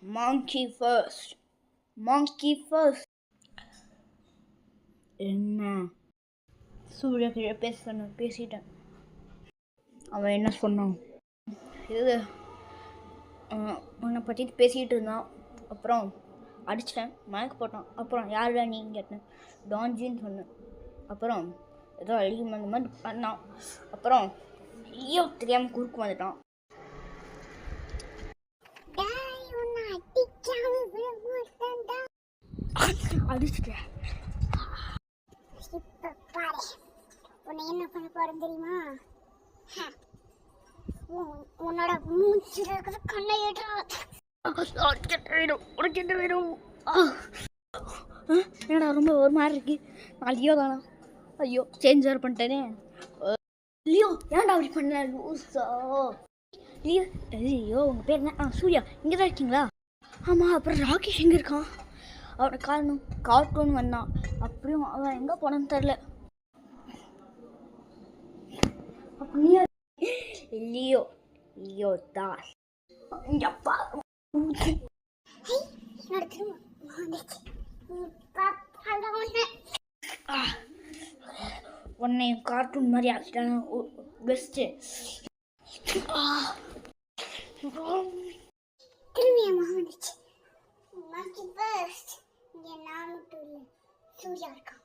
monkey first. Monkey first. என்ன சூர்யா கிட்ட பேசிட்டேன். அவன் என்ன சொன்னான், இது உன்னை பற்றி பேசிகிட்டு இருந்தான். அப்புறம் அடிச்சிட்டேன், மயக்க போட்டான். அப்புறம் யாரா நீங்க கேட்டேன், டான்ஜின்னு சொன்னேன். அப்புறம் ஏதோ அழுகி அந்த மாதிரி பண்ணான். அப்புறம் ஐயோ தெரியாமல் குறுக்கு வந்துட்டான். அடிச்சிட்டேன். இப்ப பாரு உன்னை என்ன பண்ண போறேன் தெரியுமா? உன்னோட மூஞ்சில இருக்கிற கண்ணை உனக்கு என்ன வேணும்? என்னடா ரொம்ப ஒரு மாதிரி இருக்கு. நான் லியோ தானா? ஐயோ சேஞ்ச் வேறு பண்ணிட்டேனே. லியோ ஏன்டா அப்படி பண்ண லூசா? லியோ ஐயோ உங்கள் பேர் என்ன? சூர்யா இங்கே தான் இருக்கீங்களா? ஆமாம். அப்புறம் ராகேஷ் எங்கே இருக்கான்? அவனை காரணம் கார்ட்டூன் வந்தான். அப்படியும் அவன் எங்கே போனான்னு தெரில. லியோ லியோ தான் அப்பா. உன்னை கார்ட்டூன் மாதிரி ஆக்கிட்டாங்க. பெஸ்ட்டு. திரும்பியம்மா வந்துச்சு. இங்கே நான் மட்டும் இல்லை, சூர்யா இருக்கான்.